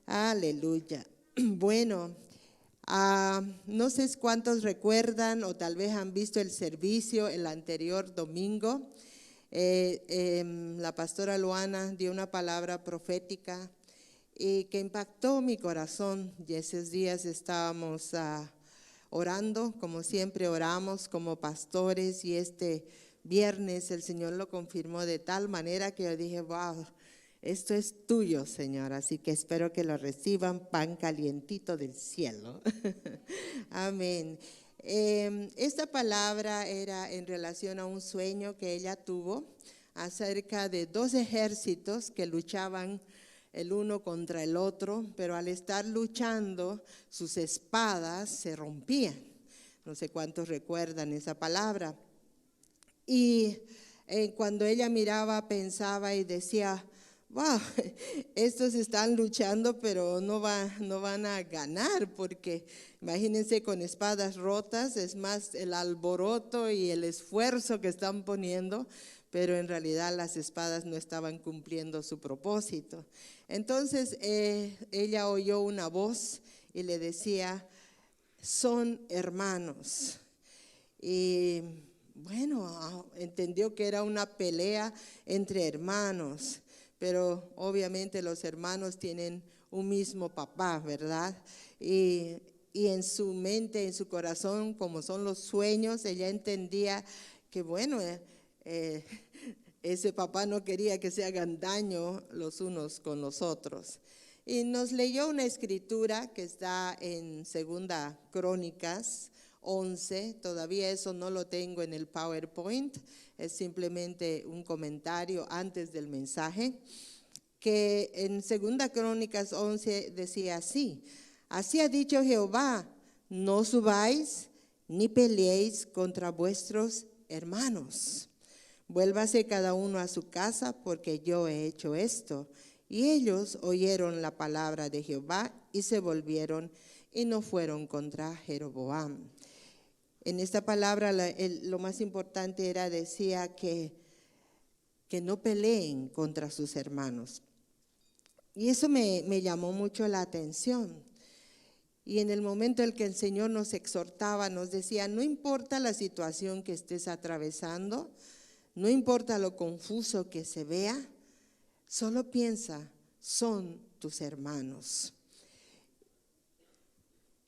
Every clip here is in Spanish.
Aleluya. Bueno, no sé cuántos recuerdan o tal vez han visto el servicio el anterior domingo. La pastora Luana dio una palabra profética y que impactó mi corazón. Y esos días estábamos orando, como siempre oramos como pastores, y este viernes el Señor lo confirmó de tal manera que yo dije, wow, esto es tuyo, Señor, así que espero que lo reciban, pan calientito del cielo. Amén. Esta palabra era en relación a un sueño que ella tuvo acerca de dos ejércitos que luchaban el uno contra el otro, pero al estar luchando, sus espadas se rompían. No sé cuántos recuerdan esa palabra. Y cuando ella miraba, pensaba y decía, wow, estos están luchando, pero no van a ganar, porque imagínense con espadas rotas, es más el alboroto y el esfuerzo que están poniendo, pero en realidad las espadas no estaban cumpliendo su propósito. Entonces ella oyó una voz y le decía, son hermanos. Y bueno, entendió que era una pelea entre hermanos, pero obviamente los hermanos tienen un mismo papá, ¿verdad? Y en su mente, en su corazón, como son los sueños, ella entendía que bueno, ese papá no quería que se hagan daño los unos con los otros. Y nos leyó una escritura que está en Segunda Crónicas 11, todavía eso no lo tengo en el PowerPoint, es simplemente un comentario antes del mensaje, que en Segunda Crónicas 11 decía así, así ha dicho Jehová, no subáis ni peleéis contra vuestros hermanos. Vuélvase cada uno a su casa, porque yo he hecho esto. Y ellos oyeron la palabra de Jehová y se volvieron y no fueron contra Jeroboam. En esta palabra lo más importante era, decía que no peleen contra sus hermanos. Y eso me llamó mucho la atención. Y en el momento en que el Señor nos exhortaba, nos decía, no importa la situación que estés atravesando, no importa lo confuso que se vea, solo piensa, son tus hermanos.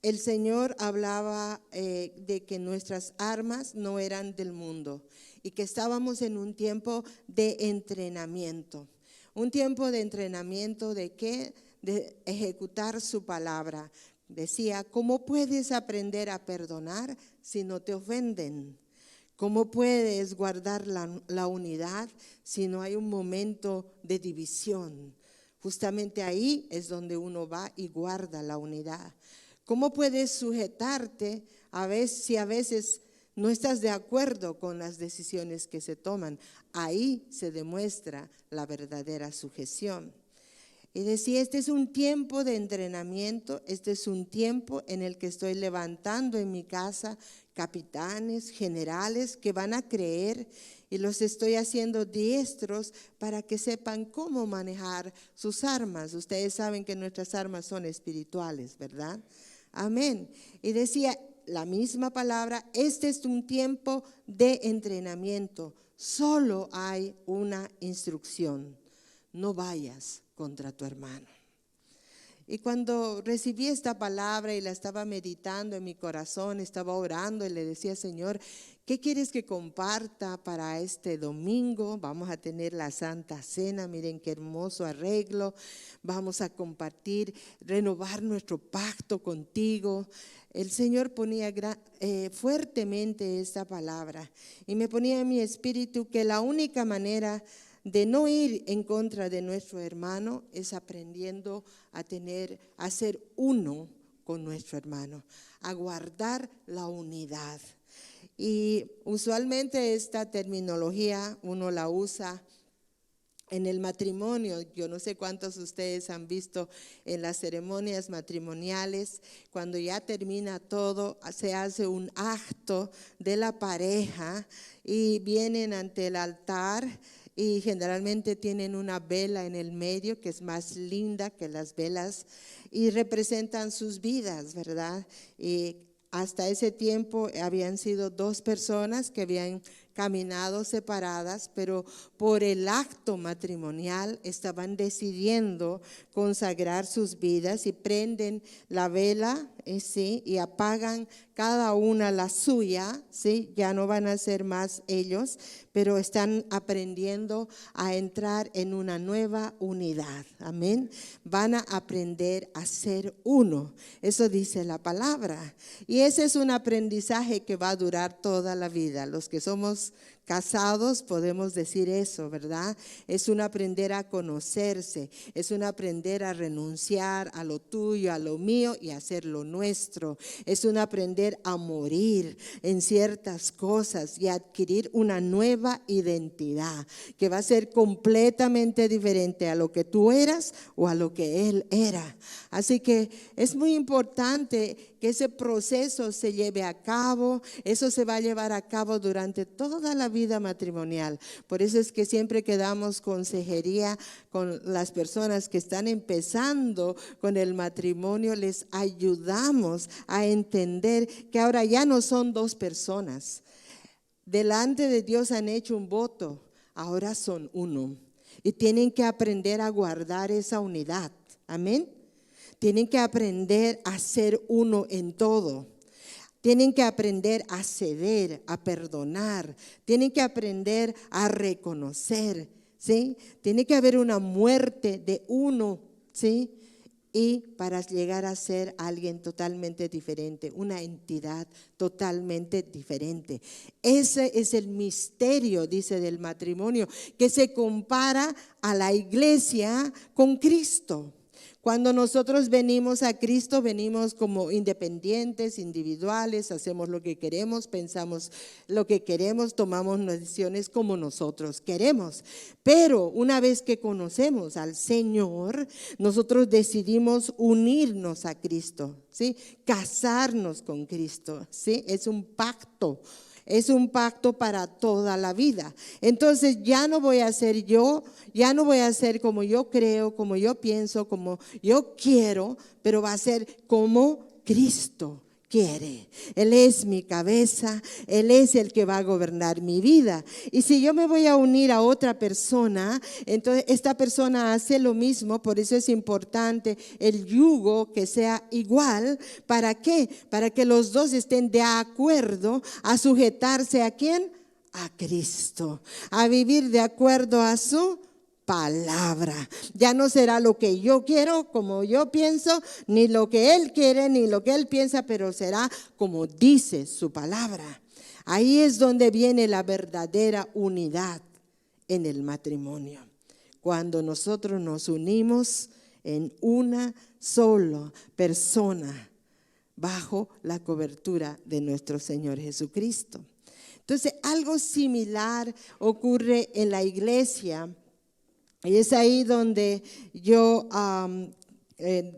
El Señor hablaba de que nuestras armas no eran del mundo y que estábamos en un tiempo de entrenamiento. Un tiempo de entrenamiento de qué? De ejecutar su palabra. Decía, ¿cómo puedes aprender a perdonar si no te ofenden? ¿Cómo puedes guardar la unidad si no hay un momento de división? Justamente ahí es donde uno va y guarda la unidad. ¿Cómo puedes sujetarte si a veces no estás de acuerdo con las decisiones que se toman? Ahí se demuestra la verdadera sujeción. Y decía, este es un tiempo de entrenamiento, este es un tiempo en el que estoy levantando en mi casa capitanes, generales que van a creer y los estoy haciendo diestros para que sepan cómo manejar sus armas. Ustedes saben que nuestras armas son espirituales, ¿verdad? Amén. Y decía la misma palabra, este es un tiempo de entrenamiento, solo hay una instrucción, no vayas contra tu hermano. Y cuando recibí esta palabra y la estaba meditando en mi corazón, estaba orando y le decía, Señor, ¿qué quieres que comparta para este domingo? Vamos a tener la Santa Cena, miren qué hermoso arreglo. Vamos a compartir, renovar nuestro pacto contigo. El Señor ponía fuertemente esta palabra y me ponía en mi espíritu que la única manera de no ir en contra de nuestro hermano es aprendiendo a ser uno con nuestro hermano, a guardar la unidad. Y usualmente esta terminología uno la usa en el matrimonio. Yo no sé cuántos de ustedes han visto en las ceremonias matrimoniales, cuando ya termina todo, se hace un acto de la pareja y vienen ante el altar y generalmente tienen una vela en el medio que es más linda que las velas y representan sus vidas, ¿verdad? Y hasta ese tiempo habían sido 2 personas que habían caminado separadas, pero por el acto matrimonial estaban decidiendo consagrar sus vidas y prenden la vela, ¿sí? Y apagan cada una la suya, ¿sí? Ya no van a ser más ellos, pero están aprendiendo a entrar en una nueva unidad, amén. Van a aprender a ser uno, eso dice la palabra, y ese es un aprendizaje que va a durar toda la vida. Los que somos casados podemos decir eso, ¿verdad? Es un aprender a conocerse, es un aprender a renunciar a lo tuyo, a lo mío y hacer lo nuestro. Es un aprender a morir en ciertas cosas y adquirir una nueva identidad que va a ser completamente diferente a lo que tú eras o a lo que él era. Así que es muy importante que ese proceso se lleve a cabo. Eso se va a llevar a cabo durante toda la vida matrimonial. Por eso es que siempre que damos consejería con las personas que están empezando con el matrimonio, les ayudamos a entender que ahora ya no son 2 personas. Delante de Dios han hecho un voto, ahora son uno. Y tienen que aprender a guardar esa unidad. Amén. Tienen que aprender a ser uno en todo. Tienen que aprender a ceder, a perdonar. Tienen que aprender a reconocer, ¿sí? Tiene que haber una muerte de uno, ¿sí? Y para llegar a ser alguien totalmente diferente, una entidad totalmente diferente. Ese es el misterio, dice, del matrimonio, que se compara a la iglesia con Cristo. Cuando nosotros venimos a Cristo, venimos como independientes, individuales, hacemos lo que queremos, pensamos lo que queremos, tomamos decisiones como nosotros queremos. Pero una vez que conocemos al Señor, nosotros decidimos unirnos a Cristo, ¿sí? Casarnos con Cristo, ¿sí? Es un pacto. Es un pacto para toda la vida. Entonces ya no voy a ser yo, ya no voy a ser como yo creo, como yo pienso, como yo quiero, pero va a ser como Cristo quiere. Él es mi cabeza, Él es el que va a gobernar mi vida. Y si yo me voy a unir a otra persona, entonces esta persona hace lo mismo. Por eso es importante el yugo que sea igual. ¿Para qué? Para que los dos estén de acuerdo a sujetarse ¿a quién? A Cristo, a vivir de acuerdo a su palabra. Ya no será lo que yo quiero, como yo pienso, ni lo que Él quiere, ni lo que Él piensa, pero será como dice su palabra. Ahí es donde viene la verdadera unidad en el matrimonio. Cuando nosotros nos unimos en una sola persona bajo la cobertura de nuestro Señor Jesucristo. Entonces, algo similar ocurre en la iglesia. Y es ahí donde yo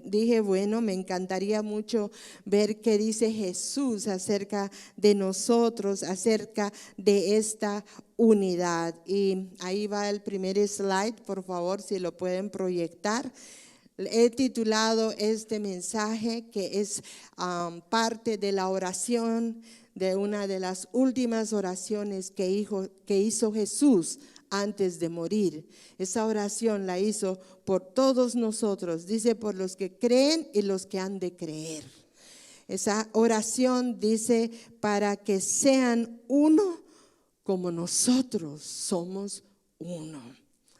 dije, bueno, me encantaría mucho ver qué dice Jesús acerca de nosotros, acerca de esta unidad. Y ahí va el primer slide, por favor, si lo pueden proyectar. He titulado este mensaje, que es parte de la oración, de una de las últimas oraciones que hizo Jesús antes de morir. Esa oración la hizo por todos nosotros, dice, por los que creen y los que han de creer. Esa oración dice, para que sean uno como nosotros somos uno.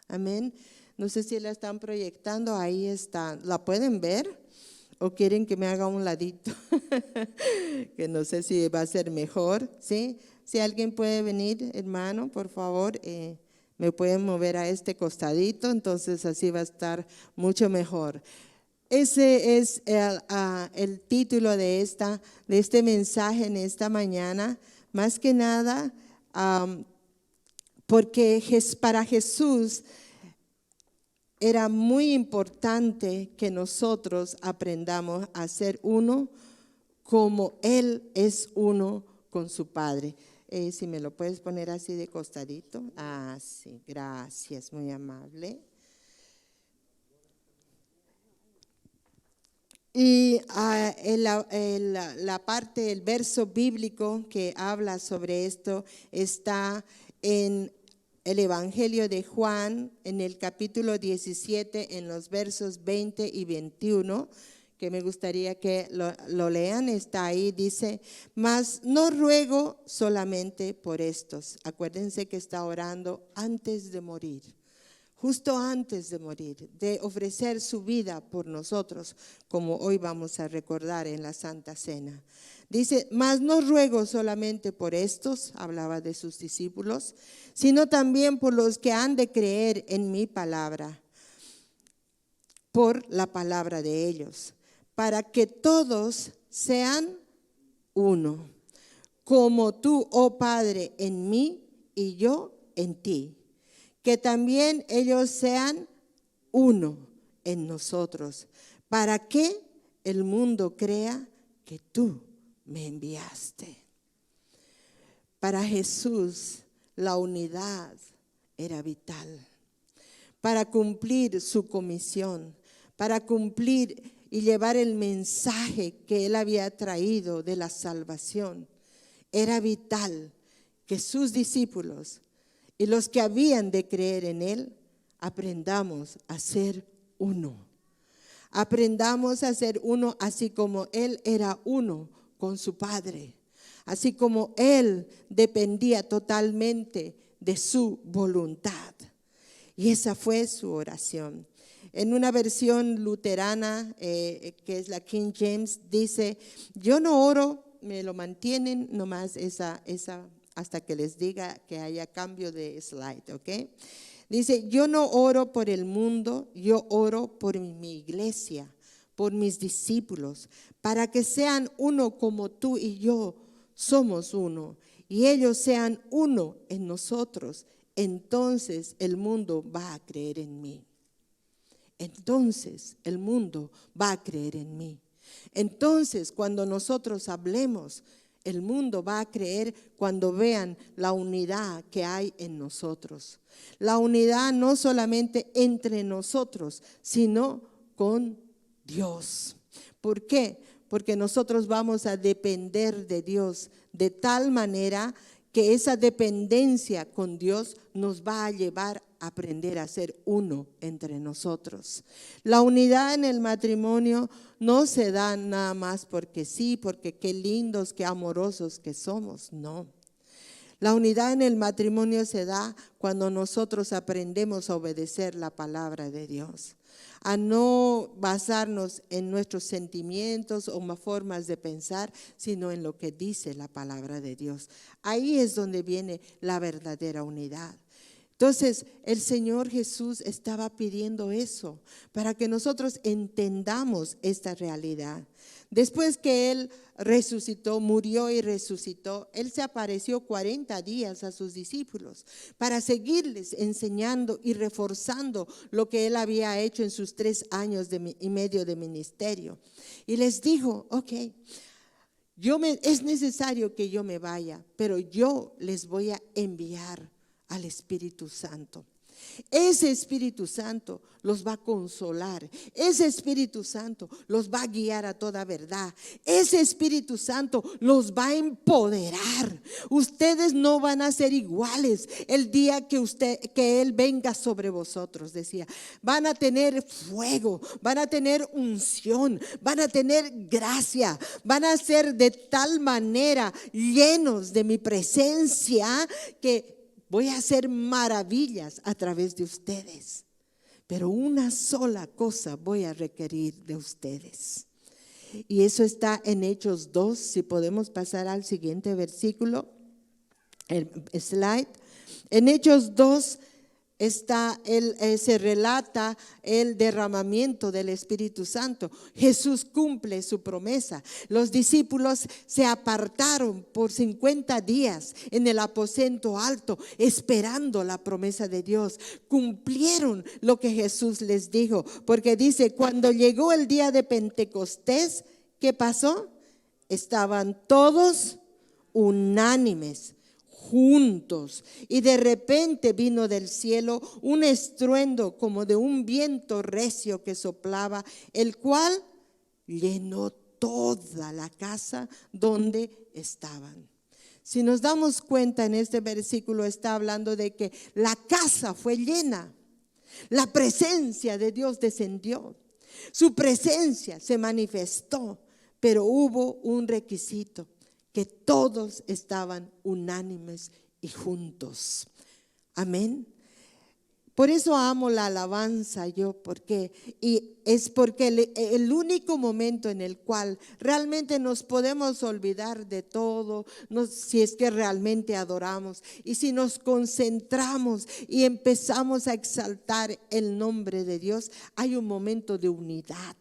Amén. No sé si la están proyectando, ahí está. ¿La pueden ver? ¿O quieren que me haga un ladito? Que no sé si va a ser mejor, ¿sí? Si alguien puede venir, hermano, por favor, me pueden mover a este costadito, entonces así va a estar mucho mejor. Ese es el título de este mensaje en esta mañana, más que nada porque para Jesús era muy importante que nosotros aprendamos a ser uno como Él es uno con su Padre. Si me lo puedes poner así de costadito. Ah, sí, gracias, muy amable. Y la parte, el verso bíblico que habla sobre esto está en el Evangelio de Juan, en el capítulo 17, en los versos 20 y 21, que me gustaría que lo lean. Está ahí, dice: mas no ruego solamente por estos. Acuérdense que está orando antes de morir. Justo antes de morir, de ofrecer su vida por nosotros, como hoy vamos a recordar en la Santa Cena. Dice: mas no ruego solamente por estos, hablaba de sus discípulos, sino también por los que han de creer en mi palabra, por la palabra de ellos, para que todos sean uno, como tú, oh Padre, en mí y yo en ti. Que también ellos sean uno en nosotros, para que el mundo crea que tú me enviaste. Para Jesús la unidad era vital, para cumplir su comisión, para cumplir y llevar el mensaje que él había traído de la salvación. Era vital que sus discípulos y los que habían de creer en él, aprendamos a ser uno. Aprendamos a ser uno, así como él era uno con su Padre, así como él dependía totalmente de su voluntad. Y esa fue su oración. En una versión luterana, que es la King James, dice: yo no oro, me lo mantienen nomás esa hasta que les diga que haya cambio de slide, ¿ok? Dice: yo no oro por el mundo, yo oro por mi iglesia, por mis discípulos, para que sean uno como tú y yo somos uno, y ellos sean uno en nosotros. Entonces el mundo va a creer en mí. Entonces el mundo va a creer en mí. Entonces cuando nosotros hablemos, el mundo va a creer cuando vean la unidad que hay en nosotros. La unidad no solamente entre nosotros, sino con Dios. ¿Por qué? Porque nosotros vamos a depender de Dios de tal manera que esa dependencia con Dios nos va a llevar a aprender a ser uno entre nosotros. La unidad en el matrimonio no se da nada más porque sí, porque qué lindos, qué amorosos que somos, no. La unidad en el matrimonio se da cuando nosotros aprendemos a obedecer la palabra de Dios, a no basarnos en nuestros sentimientos o formas de pensar, sino en lo que dice la palabra de Dios. Ahí es donde viene la verdadera unidad. Entonces, el Señor Jesús estaba pidiendo eso para que nosotros entendamos esta realidad. Después que Él resucitó, murió y resucitó, Él se apareció 40 días a sus discípulos para seguirles enseñando y reforzando lo que Él había hecho en sus 3 años y medio de ministerio. Y les dijo: ok, es necesario que yo me vaya, pero yo les voy a enviar al Espíritu Santo. Ese Espíritu Santo los va a consolar. Ese Espíritu Santo los va a guiar a toda verdad. Ese Espíritu Santo los va a empoderar. Ustedes no van a ser iguales el día que Él venga sobre vosotros, decía. Van a tener fuego, van a tener unción, van a tener gracia, van a ser de tal manera llenos de mi presencia que voy a hacer maravillas a través de ustedes, pero una sola cosa voy a requerir de ustedes. Y eso está en Hechos 2, si podemos pasar al siguiente versículo, el slide. En Hechos 2 se relata el derramamiento del Espíritu Santo. Jesús cumple su promesa. Los discípulos se apartaron por 50 días en el aposento alto esperando la promesa de Dios. Cumplieron lo que Jesús les dijo, porque dice: cuando llegó el día de Pentecostés, ¿qué pasó? Estaban todos unánimes, juntos. Y de repente vino del cielo un estruendo como de un viento recio que soplaba, el cual llenó toda la casa donde estaban. Si nos damos cuenta, en este versículo está hablando de que la casa fue llena. La presencia de Dios descendió. Su presencia se manifestó, pero hubo un requisito, que todos estaban unánimes y juntos. Amén. Por eso amo la alabanza yo, porque el único momento en el cual realmente nos podemos olvidar de todo, si es que realmente adoramos, y si nos concentramos y empezamos a exaltar el nombre de Dios, hay un momento de unidad,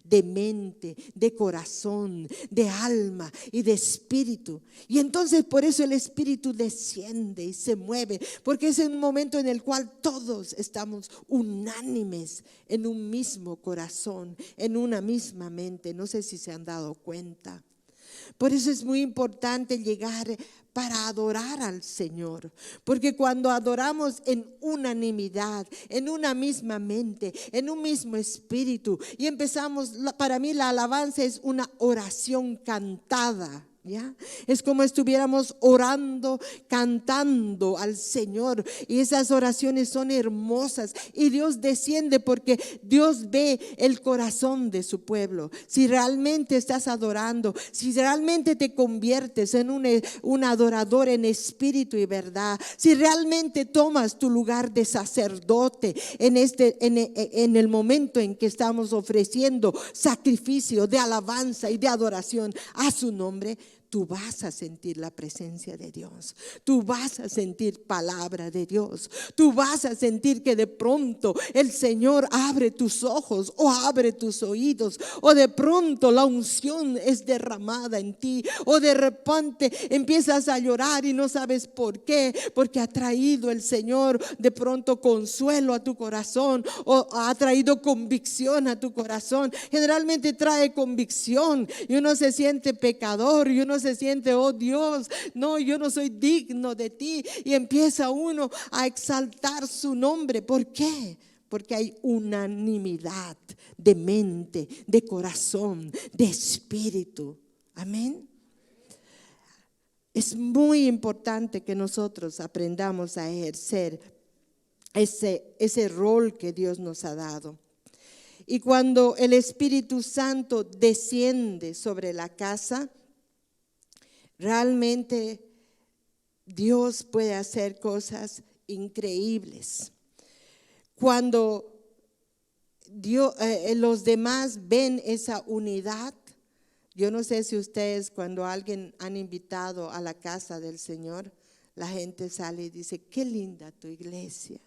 de mente, de corazón, de alma y de espíritu. Y entonces por eso el espíritu desciende y se mueve, porque es un momento en el cual todos estamos unánimes en un mismo corazón, en una misma mente. No sé si se han dado cuenta. Por eso es muy importante llegar para adorar al Señor, porque cuando adoramos en unanimidad, en una misma mente, en un mismo espíritu, y empezamos, para mí la alabanza es una oración cantada. ¿Ya? Es como estuviéramos orando, cantando al Señor, y esas oraciones son hermosas y Dios desciende porque Dios ve el corazón de su pueblo. Si realmente estás adorando, si realmente te conviertes en un adorador en espíritu y verdad, si realmente tomas tu lugar de sacerdote en el momento en que estamos ofreciendo sacrificio de alabanza y de adoración a su nombre, tú vas a sentir la presencia de Dios. Tú vas a sentir palabra de Dios. Tú vas a sentir que de pronto el Señor abre tus ojos o abre tus oídos, o de pronto la unción es derramada en ti, o de repente empiezas a llorar y no sabes por qué, porque ha traído el Señor de pronto consuelo a tu corazón, o ha traído convicción a tu corazón. Generalmente trae convicción y uno se siente pecador y uno se siente, oh Dios, no, yo no soy digno de ti, y empieza uno a exaltar su nombre. ¿Por qué? Porque hay unanimidad de mente, de corazón, de espíritu. Amén. Es muy importante que nosotros aprendamos a ejercer ese rol que Dios nos ha dado. Y cuando el Espíritu Santo desciende sobre la casa, realmente Dios puede hacer cosas increíbles. Cuando los demás ven esa unidad, yo no sé si ustedes, cuando alguien han invitado a la casa del Señor, la gente sale y dice, qué linda tu iglesia,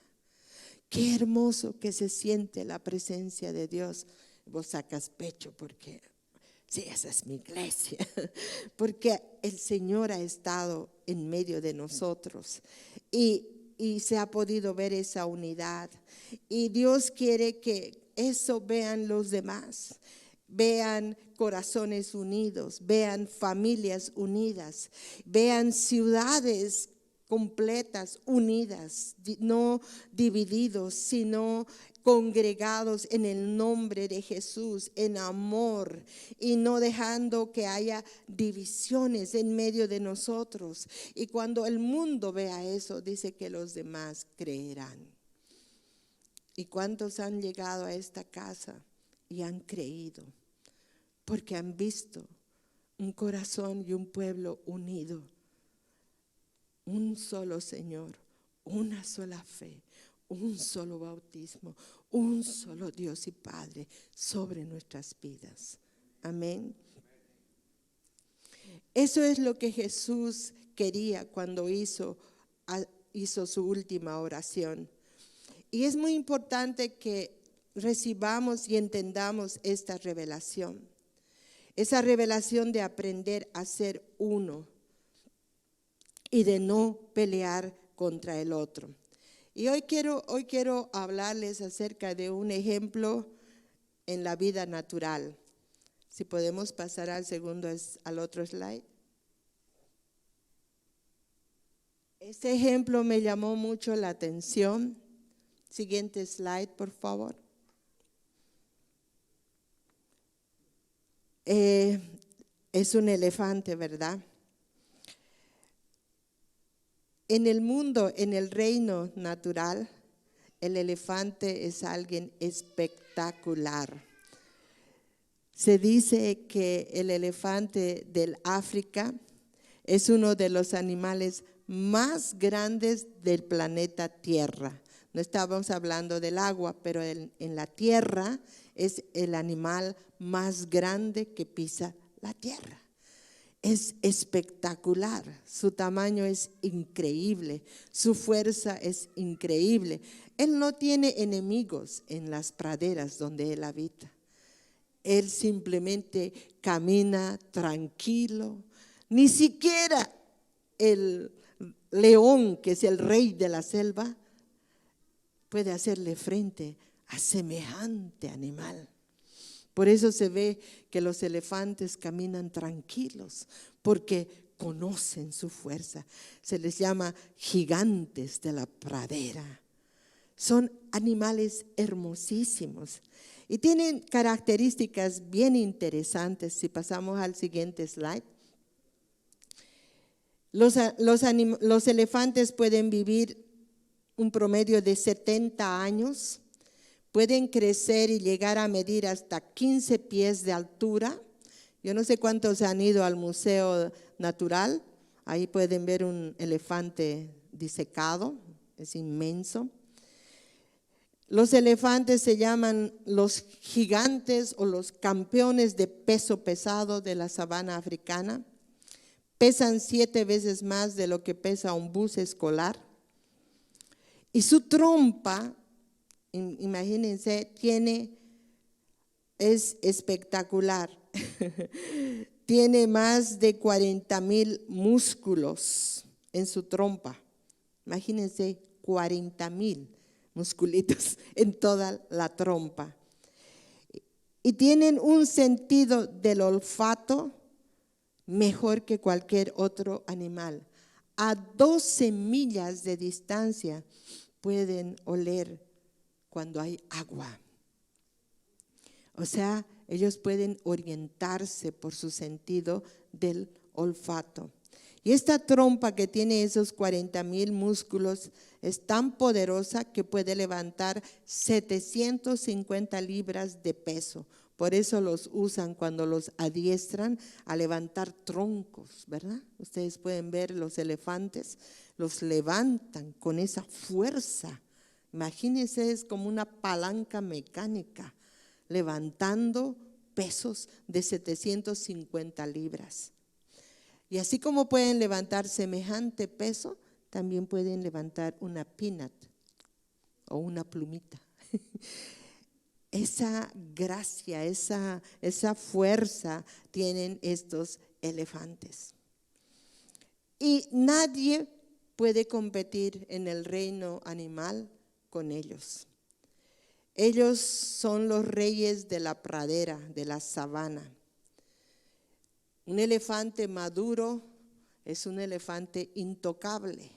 qué hermoso que se siente la presencia de Dios. Vos sacas pecho porque sí, esa es mi iglesia, porque el Señor ha estado en medio de nosotros y se ha podido ver esa unidad, y Dios quiere que eso vean los demás. Vean corazones unidos, vean familias unidas, vean ciudades completas, unidas, no divididos, sino congregados en el nombre de Jesús, en amor, y no dejando que haya divisiones en medio de nosotros. Y cuando el mundo vea eso, dice que los demás creerán. ¿Y cuántos han llegado a esta casa y han creído? Porque han visto un corazón y un pueblo unido, un solo Señor, una sola fe, un solo bautismo, un solo Dios y Padre sobre nuestras vidas. Amén. Eso es lo que Jesús quería cuando hizo su última oración. Y es muy importante que recibamos y entendamos esta revelación. Esa revelación de aprender a ser uno y de no pelear contra el otro. Y hoy quiero hablarles acerca de un ejemplo en la vida natural. Si podemos pasar al otro slide. Este ejemplo me llamó mucho la atención. Siguiente slide, por favor. Es un elefante, ¿verdad? En el mundo, en el reino natural, el elefante es alguien espectacular. Se dice que el elefante del África es uno de los animales más grandes del planeta Tierra. No estábamos hablando del agua, pero en la tierra es el animal más grande que pisa la tierra. Es espectacular, su tamaño es increíble, su fuerza es increíble. Él no tiene enemigos en las praderas donde él habita. Él simplemente camina tranquilo. Ni siquiera el león, que es el rey de la selva, puede hacerle frente a semejante animal. Por eso se ve que los elefantes caminan tranquilos, porque conocen su fuerza. Se les llama gigantes de la pradera. Son animales hermosísimos y tienen características bien interesantes. Si pasamos al siguiente slide. Los elefantes pueden vivir un promedio de 70 años. Pueden crecer y llegar a medir hasta 15 pies de altura. Yo no sé cuántos han ido al Museo Natural. Ahí pueden ver un elefante disecado, es inmenso. Los elefantes se llaman los gigantes o los campeones de peso pesado de la sabana africana. Pesan 7 veces más de lo que pesa un bus escolar. Y su trompa, imagínense, es espectacular. Tiene más de 40,000 músculos en su trompa. Imagínense 40,000 musculitos en toda la trompa. Y tienen un sentido del olfato mejor que cualquier otro animal. A 12 millas de distancia pueden oler cuando hay agua. O sea, ellos pueden orientarse por su sentido del olfato. Y esta trompa que tiene esos 40,000 músculos es tan poderosa que puede levantar 750 libras de peso. Por eso los usan cuando los adiestran a levantar troncos, ¿verdad? Ustedes pueden ver los elefantes, los levantan con esa fuerza. Imagínense, es como una palanca mecánica, levantando pesos de 750 libras. Y así como pueden levantar semejante peso, también pueden levantar una peanut o una plumita. Esa gracia, esa fuerza tienen estos elefantes. Y nadie puede competir en el reino animal con ellos. Ellos son los reyes de la pradera, de la sabana. Un elefante maduro es un elefante intocable,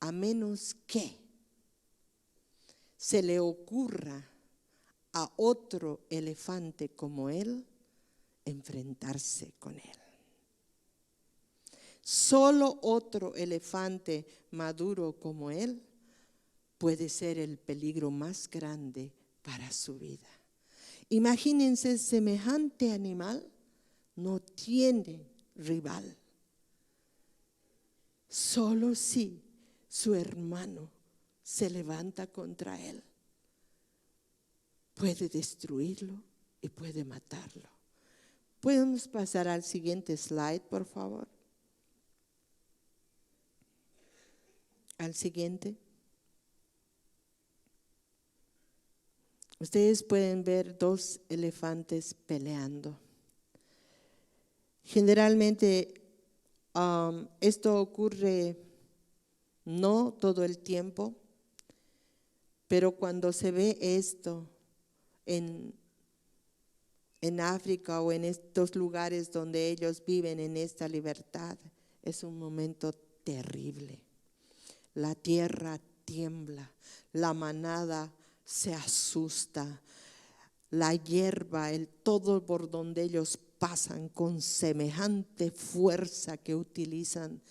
a menos que se le ocurra a otro elefante como él enfrentarse con él. Solo otro elefante maduro como él puede ser el peligro más grande para su vida. Imagínense, semejante animal no tiene rival. Solo si su hermano se levanta contra él, puede destruirlo y puede matarlo. ¿Podemos pasar al siguiente slide, por favor? Al siguiente. Ustedes pueden ver 2 elefantes peleando. Generalmente esto ocurre no todo el tiempo, pero cuando se ve esto en África o en estos lugares donde ellos viven en esta libertad, es un momento terrible. La tierra tiembla, la manada se asusta, la hierba, todo por donde ellos pasan con semejante fuerza que utilizan,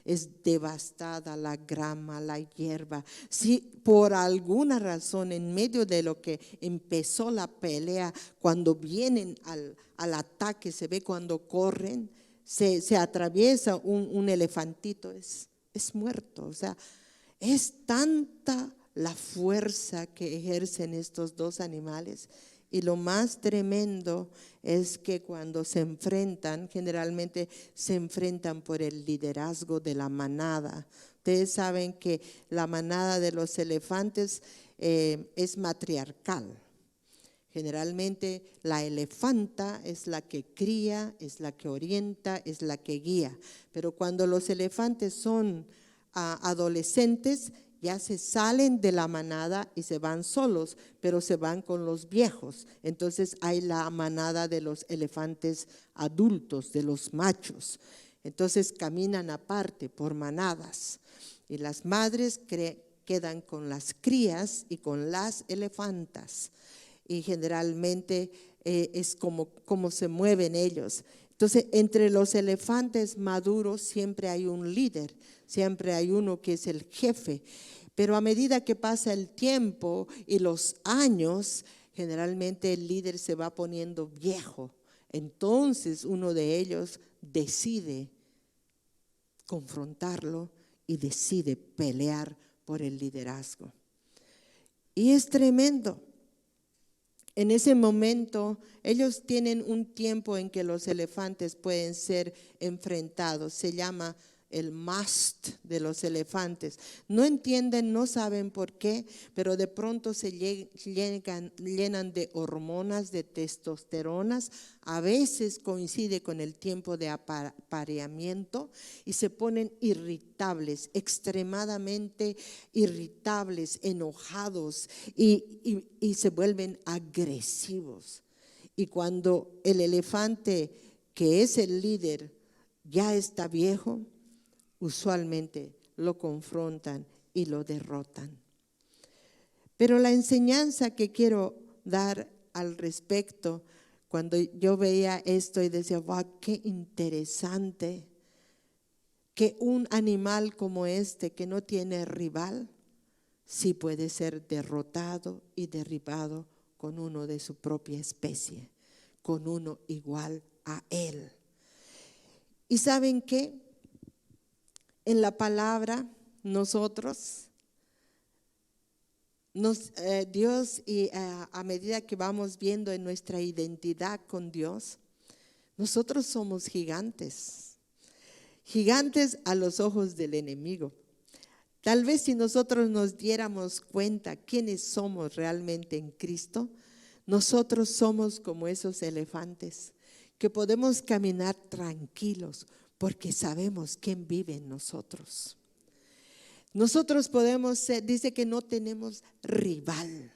es devastada la grama, la hierba. Si por alguna razón en medio de lo que empezó la pelea, cuando vienen al ataque, se ve cuando corren, se atraviesa un elefantito, es muerto. O sea, es tanta la fuerza que ejercen estos dos animales. Y lo más tremendo es que cuando se enfrentan, generalmente se enfrentan por el liderazgo de la manada. Ustedes saben que la manada de los elefantes es matriarcal. Generalmente la elefanta es la que cría, es la que orienta, es la que guía. Pero cuando los elefantes son adolescentes, ya se salen de la manada y se van solos, pero se van con los viejos. Entonces hay la manada de los elefantes adultos, de los machos. Entonces caminan aparte por manadas. Y las madres quedan con las crías y con las elefantas. Y generalmente es como se mueven ellos. Entonces, entre los elefantes maduros siempre hay un líder, siempre hay uno que es el jefe. Pero a medida que pasa el tiempo y los años, generalmente el líder se va poniendo viejo. Entonces, uno de ellos decide confrontarlo y decide pelear por el liderazgo. Y es tremendo. En ese momento, ellos tienen un tiempo en que los elefantes pueden ser enfrentados. Se llama el mast de los elefantes. No entienden, no saben por qué, pero de pronto se llenan de hormonas, de testosteronas. A veces coincide con el tiempo de apareamiento y se ponen irritables, extremadamente irritables, enojados y se vuelven agresivos. Y cuando el elefante, que es el líder, ya está viejo, usualmente lo confrontan y lo derrotan. Pero la enseñanza que quiero dar al respecto, cuando yo veía esto y decía, wow, qué interesante que un animal como este, que no tiene rival, sí puede ser derrotado y derribado con uno de su propia especie, con uno igual a él. ¿Y saben qué? En la palabra, Dios, y a medida que vamos viendo en nuestra identidad con Dios, nosotros somos gigantes, gigantes a los ojos del enemigo. Tal vez si nosotros nos diéramos cuenta quiénes somos realmente en Cristo, nosotros somos como esos elefantes que podemos caminar tranquilos porque sabemos quién vive en nosotros. Nosotros podemos ser, dice que no tenemos rival,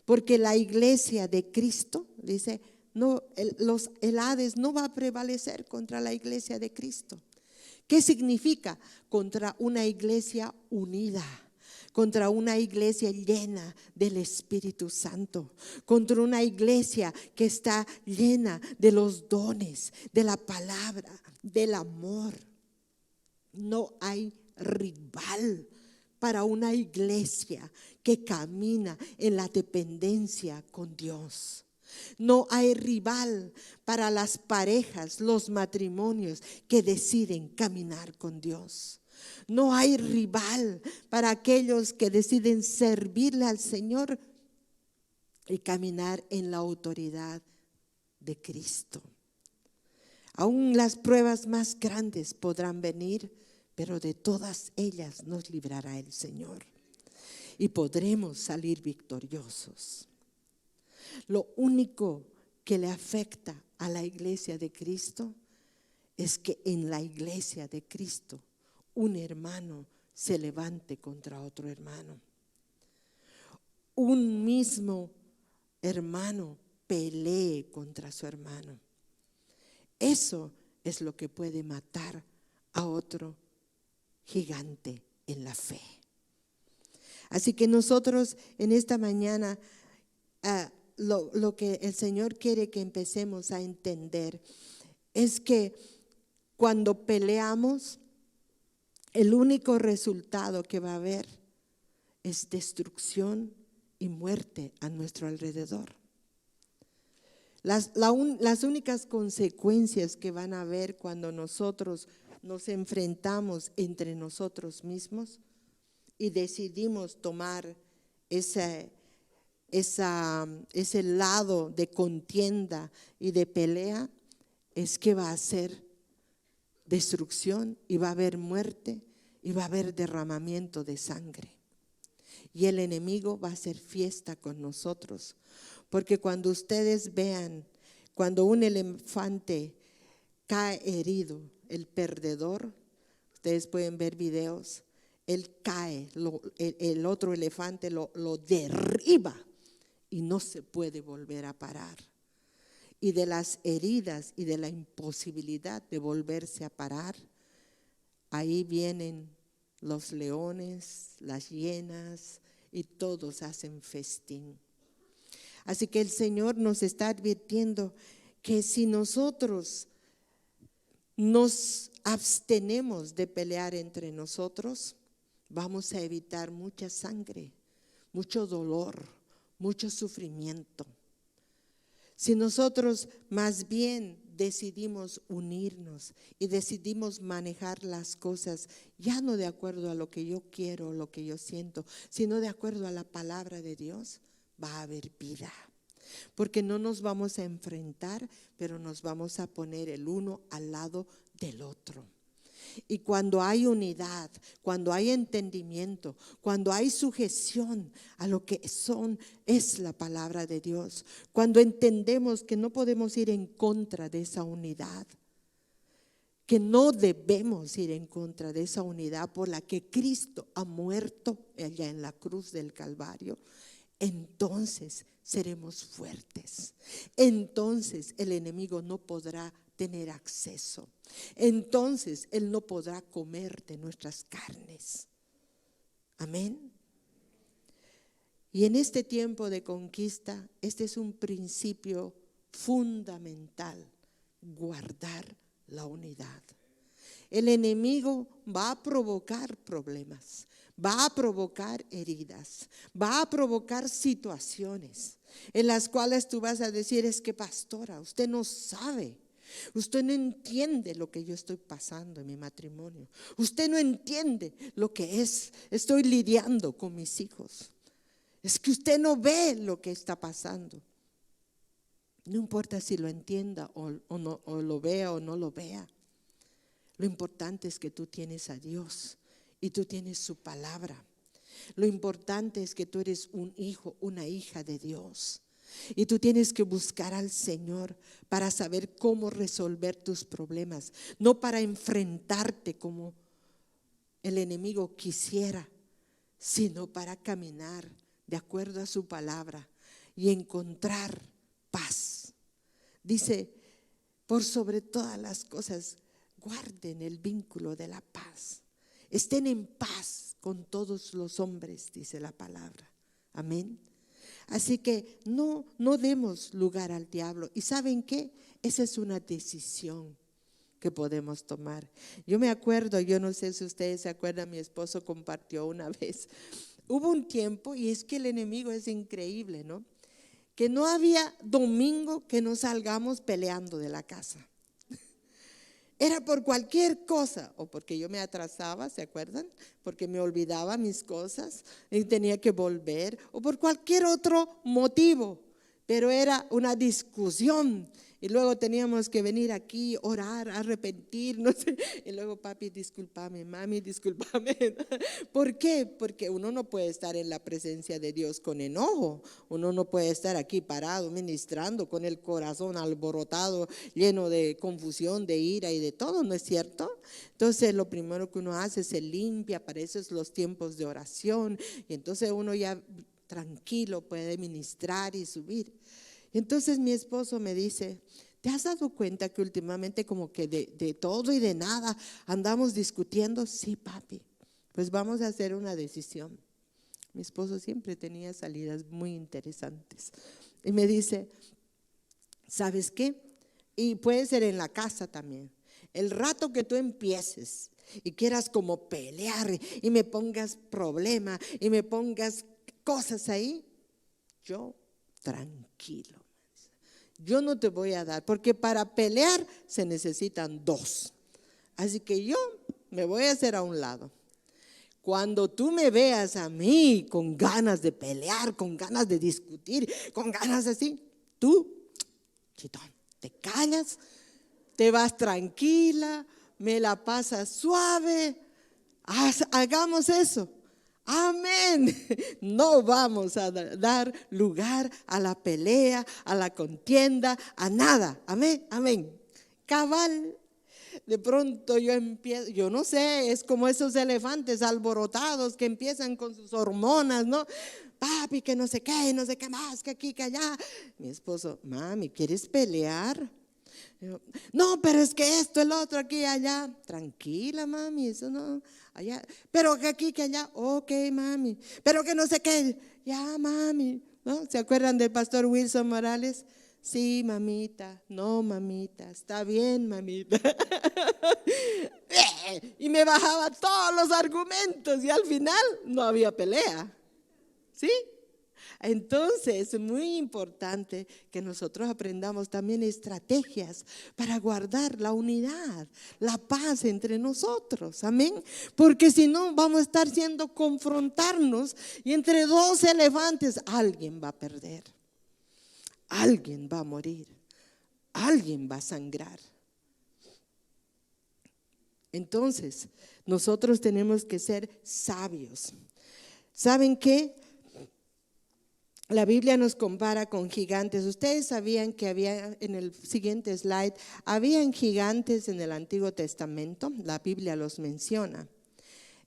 porque la iglesia de Cristo, dice, no, el Hades no va a prevalecer contra la iglesia de Cristo. ¿Qué significa? Contra una iglesia unida, contra una iglesia llena del Espíritu Santo, contra una iglesia que está llena de los dones, de la palabra, del amor. No hay rival para una iglesia que camina en la dependencia con Dios. No hay rival para las parejas, los matrimonios que deciden caminar con Dios. No hay rival para aquellos que deciden servirle al Señor y caminar en la autoridad de Cristo. Aún las pruebas más grandes podrán venir, pero de todas ellas nos librará el Señor y podremos salir victoriosos. Lo único que le afecta a la iglesia de Cristo es que en la iglesia de Cristo un hermano se levante contra otro hermano. Un mismo hermano pelee contra su hermano. Eso es lo que puede matar a otro gigante en la fe. Así que nosotros en esta mañana, lo que el Señor quiere que empecemos a entender es que cuando peleamos, el único resultado que va a haber es destrucción y muerte a nuestro alrededor. Las únicas consecuencias que van a haber cuando nosotros nos enfrentamos entre nosotros mismos y decidimos tomar ese lado de contienda y de pelea, es que va a ser destrucción y va a haber muerte y va a haber derramamiento de sangre. Y el enemigo va a hacer fiesta con nosotros. Porque cuando ustedes vean, cuando un elefante cae herido, el perdedor, ustedes pueden ver videos, él cae, el otro elefante lo derriba y no se puede volver a parar. Y de las heridas y de la imposibilidad de volverse a parar, ahí vienen los leones, las hienas y todos hacen festín. Así que el Señor nos está advirtiendo que si nosotros nos abstenemos de pelear entre nosotros, vamos a evitar mucha sangre, mucho dolor, mucho sufrimiento. Si nosotros más bien decidimos unirnos y decidimos manejar las cosas ya no de acuerdo a lo que yo quiero, lo que yo siento, sino de acuerdo a la palabra de Dios, va a haber vida. Porque no nos vamos a enfrentar, pero nos vamos a poner el uno al lado del otro. Y cuando hay unidad, cuando hay entendimiento, cuando hay sujeción a lo que es la palabra de Dios, cuando entendemos que no podemos ir en contra de esa unidad, que no debemos ir en contra de esa unidad por la que Cristo ha muerto allá en la cruz del Calvario, entonces seremos fuertes. Entonces el enemigo no podrá tener acceso. Entonces él no podrá comer de nuestras carnes. Amén. Y en este tiempo de conquista, este es un principio fundamental: guardar la unidad. El enemigo va a provocar problemas, va a provocar heridas, va a provocar situaciones en las cuales tú vas a decir: es que pastora, usted no sabe, usted no entiende lo que yo estoy pasando en mi matrimonio, usted no entiende lo que estoy lidiando con mis hijos, es que usted no ve lo que está pasando. No importa si lo entienda o lo vea o no lo vea. Lo importante es que tú tienes a Dios y tú tienes su palabra. Lo importante es que tú eres un hijo, una hija de Dios. Y tú tienes que buscar al Señor para saber cómo resolver tus problemas. No para enfrentarte como el enemigo quisiera, sino para caminar de acuerdo a su palabra y encontrar paz. Dice: por sobre todas las cosas, guarden el vínculo de la paz. Estén en paz con todos los hombres, dice la palabra. Amén. Así que no demos lugar al diablo. ¿Y saben qué? Esa es una decisión que podemos tomar. Yo me acuerdo, yo no sé si ustedes se acuerdan, mi esposo compartió una vez. Hubo un tiempo, y es que el enemigo es increíble, ¿no? Que no había domingo que no salgamos peleando de la casa. Era por cualquier cosa, o porque yo me atrasaba, ¿se acuerdan? Porque me olvidaba mis cosas y tenía que volver, o por cualquier otro motivo, pero era una discusión. Y luego teníamos que venir aquí, orar, arrepentirnos. Y luego: papi, discúlpame, mami, discúlpame. ¿Por qué? Porque uno no puede estar en la presencia de Dios con enojo. Uno no puede estar aquí parado, ministrando, con el corazón alborotado, lleno de confusión, de ira y de todo, ¿no es cierto? Entonces lo primero que uno hace, se limpia, para eso es los tiempos de oración. Y entonces uno ya tranquilo puede ministrar y subir. Entonces mi esposo me dice: ¿Te has dado cuenta que últimamente como que de todo y de nada andamos discutiendo? Sí, papi, pues vamos a hacer una decisión. Mi esposo siempre tenía salidas muy interesantes y me dice, ¿sabes qué? Y puede ser en la casa también. El rato que tú empieces y quieras como pelear y me pongas problema y me pongas cosas ahí, yo tranquilo. Yo no te voy a dar, porque para pelear se necesitan dos. Así que yo me voy a hacer a un lado. Cuando tú me veas a mí con ganas de pelear, con ganas de discutir, con ganas así, tú, chitón, te callas, te vas tranquila, me la pasas suave, hagamos eso. Amén. No vamos a dar lugar a la pelea, a la contienda, a nada. Amén, amén. Cabal. De pronto yo empiezo, yo no sé, es como esos elefantes alborotados que empiezan con sus hormonas, ¿no? Papi, que no sé qué más, que aquí, que allá. Mi esposo, mami, ¿quieres pelear? Yo, no, pero es que esto, el otro, aquí, allá. Tranquila, mami, eso no, allá. Pero que aquí, que allá, ok, mami. Pero que no sé qué, ya, mami. ¿No? ¿Se acuerdan del pastor Wilson Morales? Sí, mamita, no, mamita, está bien, mamita. Y me bajaba todos los argumentos y al final no había pelea. ¿Sí? Entonces es muy importante que nosotros aprendamos también estrategias para guardar la unidad, la paz entre nosotros, amén, porque si no vamos a estar siendo confrontarnos y entre dos elefantes alguien va a perder, alguien va a morir, alguien va a sangrar. Entonces nosotros tenemos que ser sabios. ¿Saben qué? La Biblia nos compara con gigantes. Ustedes sabían que había, en el siguiente slide, habían gigantes en el Antiguo Testamento. La Biblia los menciona.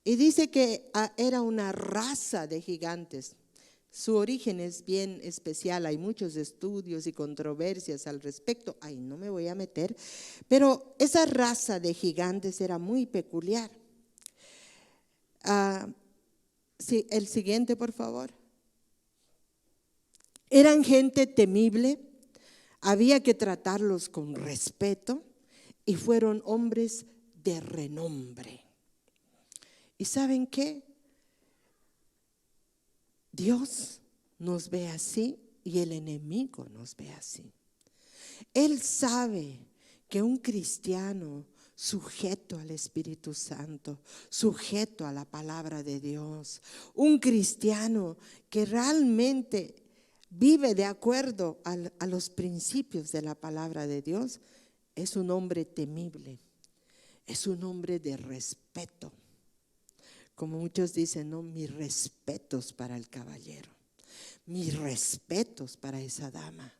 Y dice que era una raza de gigantes. Su origen es bien especial. Hay muchos estudios y controversias al respecto. Ahí no me voy a meter. Pero esa raza de gigantes era muy peculiar. Sí, el siguiente, por favor. Eran gente temible, había que tratarlos con respeto y fueron hombres de renombre. ¿Y saben qué? Dios nos ve así y el enemigo nos ve así. Él sabe que un cristiano sujeto al Espíritu Santo, sujeto a la palabra de Dios, un cristiano que realmente vive de acuerdo a los principios de la palabra de Dios, es un hombre temible, es un hombre de respeto. Como muchos dicen, no, mis respetos para el caballero, mis respetos para esa dama.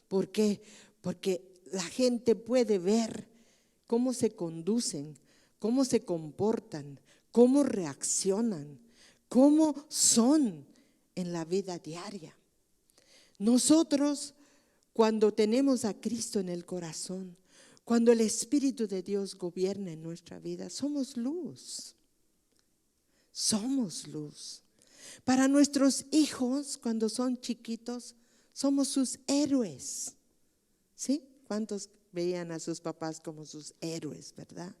¿Por qué? Porque la gente puede ver cómo se conducen, cómo se comportan, cómo reaccionan, cómo son en la vida diaria. Nosotros, cuando tenemos a Cristo en el corazón, cuando el Espíritu de Dios gobierna en nuestra vida, somos luz. Somos luz. Para nuestros hijos, cuando son chiquitos, somos sus héroes. ¿Sí? ¿Cuántos veían a sus papás como sus héroes, verdad?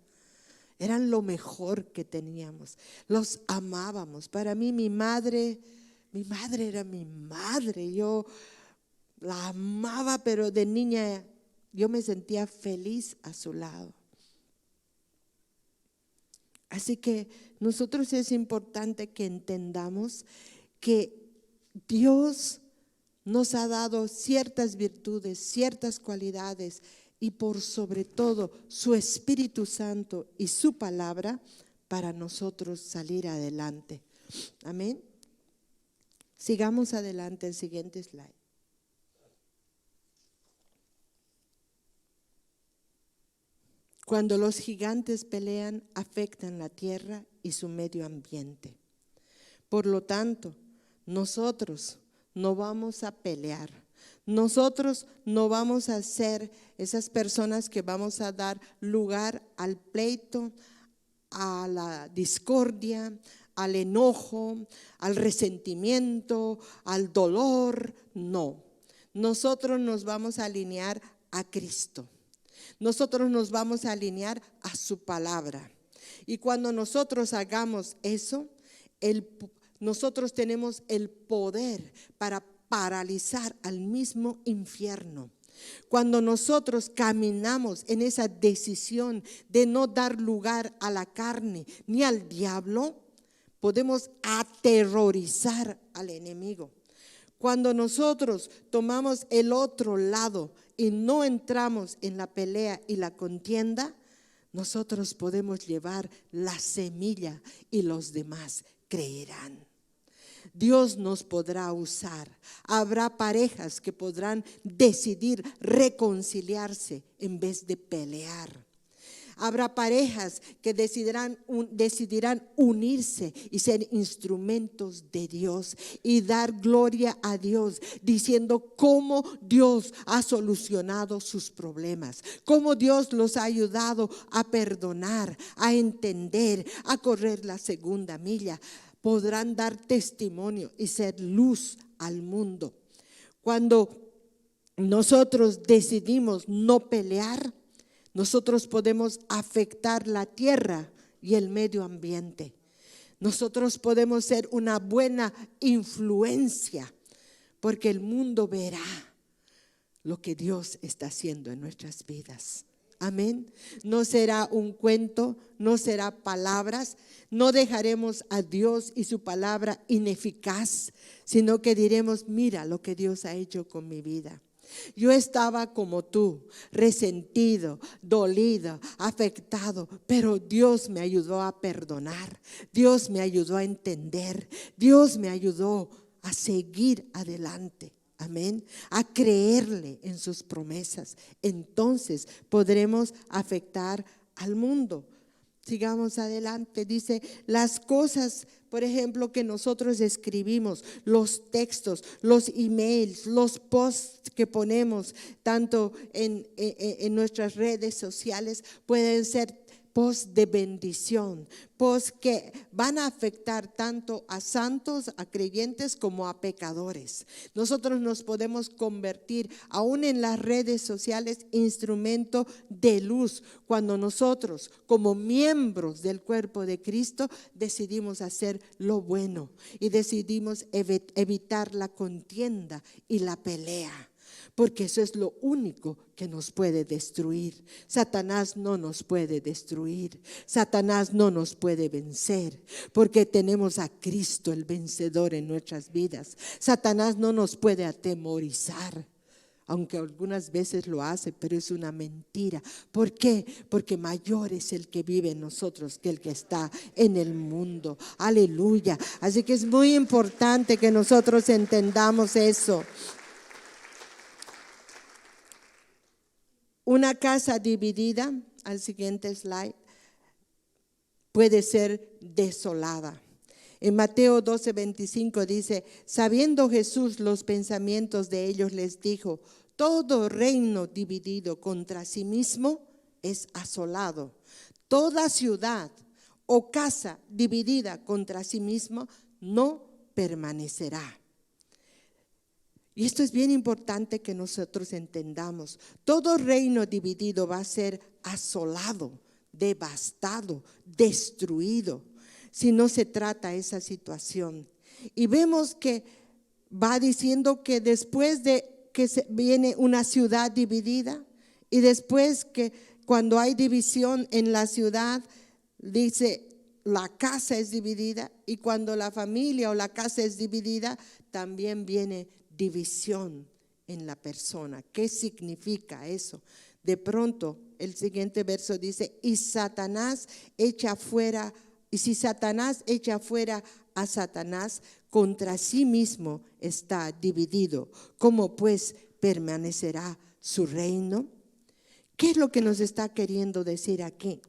Eran lo mejor que teníamos. Los amábamos. Para mí, mi madre era mi madre. Yo la amaba, pero de niña yo me sentía feliz a su lado. Así que nosotros es importante que entendamos que Dios nos ha dado ciertas virtudes, ciertas cualidades y por sobre todo su Espíritu Santo y su palabra para nosotros salir adelante. Amén. Sigamos adelante, el siguiente slide. Cuando los gigantes pelean, afectan la tierra y su medio ambiente. Por lo tanto, nosotros no vamos a pelear, Nosotros no vamos a ser esas personas que vamos a dar lugar al pleito, a la discordia, al enojo, al resentimiento, al dolor. No, nosotros nos vamos a alinear a Cristo. Nosotros nos vamos a alinear a su palabra. Y cuando nosotros hagamos eso, nosotros tenemos el poder para paralizar al mismo infierno. Cuando nosotros caminamos en esa decisión de no dar lugar a la carne ni al diablo, podemos aterrorizar al enemigo. Cuando nosotros tomamos el otro lado y no entramos en la pelea y la contienda, nosotros podemos llevar la semilla y los demás creerán. Dios nos podrá usar. Habrá parejas que podrán decidir reconciliarse en vez de pelear. Habrá parejas que decidirán unirse y ser instrumentos de Dios y dar gloria a Dios, diciendo cómo Dios ha solucionado sus problemas, cómo Dios los ha ayudado a perdonar, a entender, a correr la segunda milla. Podrán dar testimonio y ser luz al mundo. Cuando nosotros decidimos no pelear, nosotros podemos afectar la tierra y el medio ambiente. Nosotros podemos ser una buena influencia, porque el mundo verá lo que Dios está haciendo en nuestras vidas. Amén. No será un cuento, no será palabras, no dejaremos a Dios y su palabra ineficaz, sino que diremos, mira lo que Dios ha hecho con mi vida. Yo estaba como tú, resentido, dolido, afectado, pero Dios me ayudó a perdonar, Dios me ayudó a entender, Dios me ayudó a seguir adelante. Amén, a creerle en sus promesas. Entonces podremos afectar al mundo. Sigamos adelante. Dice, las cosas, por ejemplo, que nosotros escribimos, los textos, los emails, los posts que ponemos tanto en nuestras redes sociales, pueden ser posts de bendición, posts que van a afectar tanto a santos, a creyentes, como a pecadores. Nosotros nos podemos convertir, aún en las redes sociales, instrumento de luz, cuando nosotros, como miembros del cuerpo de Cristo, decidimos hacer lo bueno y decidimos evitar la contienda y la pelea. Porque eso es lo único que nos puede destruir. Satanás no nos puede destruir. Satanás no nos puede vencer, porque tenemos a Cristo el vencedor en nuestras vidas. Satanás no nos puede atemorizar, aunque algunas veces lo hace, pero es una mentira. ¿Por qué? Porque mayor es el que vive en nosotros que el que está en el mundo. Aleluya. Así que es muy importante que nosotros entendamos eso. Una casa dividida, al siguiente slide, puede ser desolada. En Mateo 12:25 dice, sabiendo Jesús los pensamientos de ellos, les dijo, todo reino dividido contra sí mismo es asolado. Toda ciudad o casa dividida contra sí mismo no permanecerá. Y esto es bien importante que nosotros entendamos. Todo reino dividido va a ser asolado, devastado, destruido, si no se trata esa situación. Y vemos que va diciendo que después de que viene una ciudad dividida, y después que cuando hay división en la ciudad, dice la casa es dividida, y cuando la familia o la casa es dividida, también viene división en la persona. ¿Qué significa eso? De pronto el siguiente verso dice, y si Satanás echa fuera a Satanás, contra sí mismo está dividido. ¿Cómo pues permanecerá su reino? ¿Qué es lo que nos está queriendo decir aquí?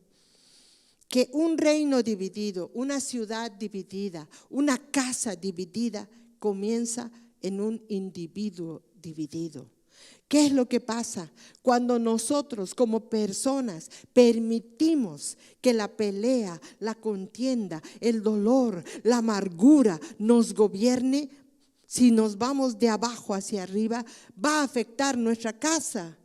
Que un reino dividido, una ciudad dividida, una casa dividida comienza en un individuo dividido. ¿Qué es lo que pasa cuando nosotros como personas permitimos que la pelea, la contienda, el dolor, la amargura nos gobierne? Si nos vamos de abajo hacia arriba, va a afectar nuestra casa,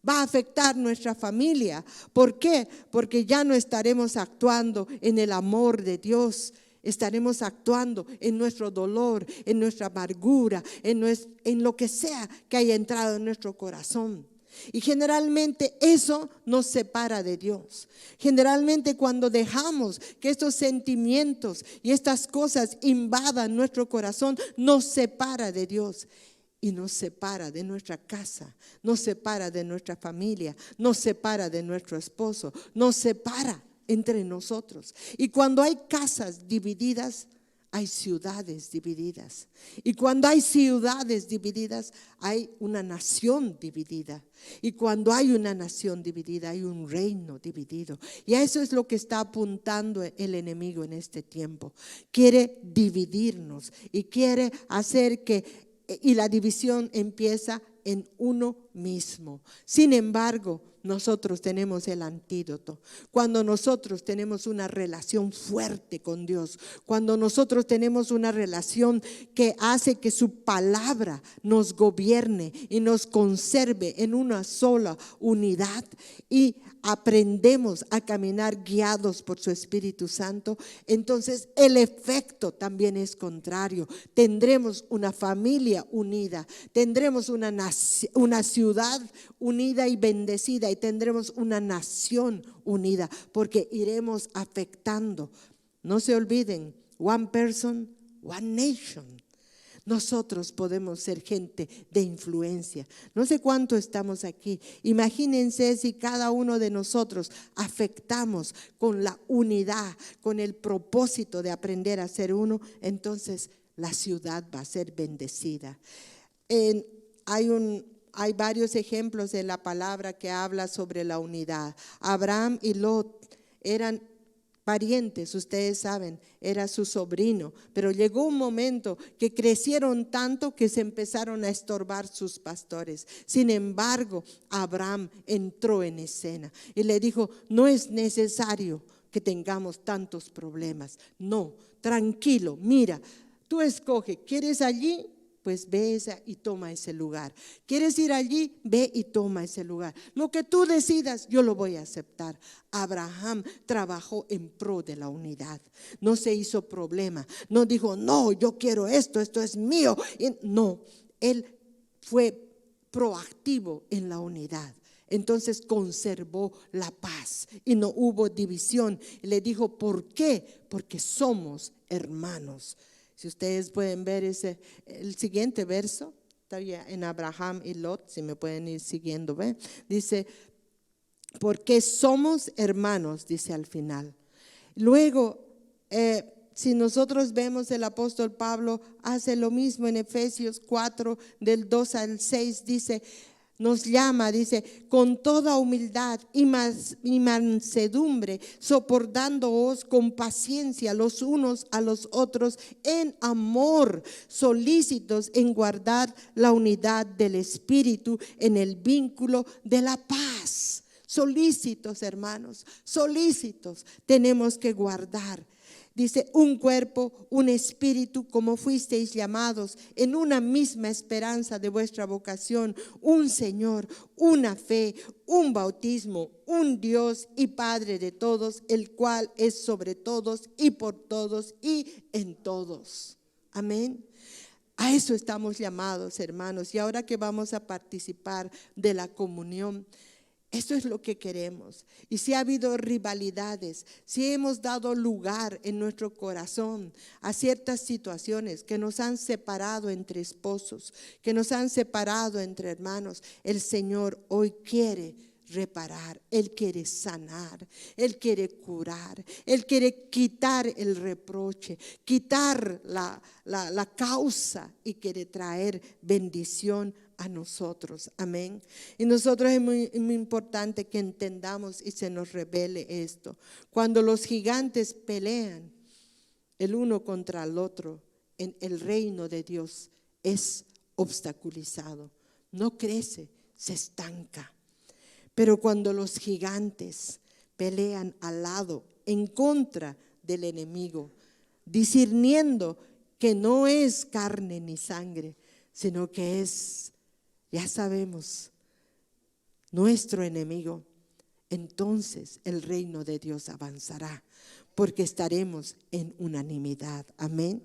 va a afectar nuestra familia. ¿Por qué? Porque ya no estaremos actuando en el amor de Dios. Estaremos actuando en nuestro dolor, en nuestra amargura, en lo que sea que haya entrado en nuestro corazón. Y generalmente eso nos separa de Dios. Generalmente cuando dejamos que estos sentimientos y estas cosas invadan nuestro corazón, nos separa de Dios. Y nos separa de nuestra casa, nos separa de nuestra familia, nos separa de nuestro esposo, nos separa entre nosotros. Y cuando hay casas divididas, hay ciudades divididas. Y cuando hay ciudades divididas, hay una nación dividida. Y cuando hay una nación dividida, hay un reino dividido. Y a eso es lo que está apuntando el enemigo en este tiempo. Quiere dividirnos y quiere hacer y la división empieza en uno mismo. Sin embargo, nosotros tenemos el antídoto. Cuando nosotros tenemos una relación fuerte con Dios, cuando nosotros tenemos una relación que hace que su palabra nos gobierne y nos conserve en una sola unidad, y aprendemos a caminar guiados por su Espíritu Santo, entonces el efecto también es contrario. Tendremos una familia unida, tendremos una ciudad unida y bendecida, y tendremos una nación unida, porque iremos afectando. No se olviden, one person, one nation. Nosotros podemos ser gente de influencia. No sé cuánto estamos aquí. Imagínense si cada uno de nosotros afectamos con la unidad, con el propósito de aprender a ser uno, entonces la ciudad va a ser bendecida. Hay varios ejemplos en la palabra que habla sobre la unidad. Abraham y Lot eran parientes, ustedes saben, era su sobrino, pero llegó un momento que crecieron tanto que se empezaron a estorbar sus pastores. Sin embargo, Abraham entró en escena y le dijo: no es necesario que tengamos tantos problemas. No, tranquilo, mira, tú escoge, ¿quieres allí? Pues ve y toma ese lugar. ¿Quieres ir allí? Ve y toma ese lugar. Lo que tú decidas, yo lo voy a aceptar. Abraham trabajó en pro de la unidad. No se hizo problema. No dijo: no, yo quiero esto es mío. No, él fue proactivo en la unidad. Entonces conservó la paz y no hubo división. Le dijo: ¿por qué? Porque somos hermanos. Si ustedes pueden ver el siguiente verso, todavía en Abraham y Lot, si me pueden ir siguiendo, ¿ve? Dice: porque somos hermanos, dice al final. Luego, si nosotros vemos, el apóstol Pablo hace lo mismo en Efesios 4, del 2 al 6, dice, nos llama, dice, con toda humildad y mansedumbre, soportándoos con paciencia los unos a los otros en amor, solícitos en guardar la unidad del Espíritu en el vínculo de la paz. Solícitos, hermanos, solícitos tenemos que guardar. Dice: un cuerpo, un espíritu, como fuisteis llamados, en una misma esperanza de vuestra vocación, un Señor, una fe, un bautismo, un Dios y Padre de todos, el cual es sobre todos y por todos y en todos. Amén. A eso estamos llamados, hermanos. Y ahora que vamos a participar de la comunión, eso es lo que queremos. Y si ha habido rivalidades, si hemos dado lugar en nuestro corazón a ciertas situaciones que nos han separado entre esposos, que nos han separado entre hermanos, el Señor hoy quiere reparar, Él quiere sanar, Él quiere curar, Él quiere quitar el reproche, quitar la causa, y quiere traer bendición a nosotros. Amén. Y nosotros es muy importante que entendamos y se nos revele esto. Cuando los gigantes pelean el uno contra el otro, en el reino de Dios es obstaculizado. no crece, se estanca. Pero cuando los gigantes pelean al lado, en contra del enemigo, discerniendo que no es carne ni sangre, sino que es, ya sabemos, nuestro enemigo, entonces el reino de Dios avanzará, porque estaremos en unanimidad. Amén.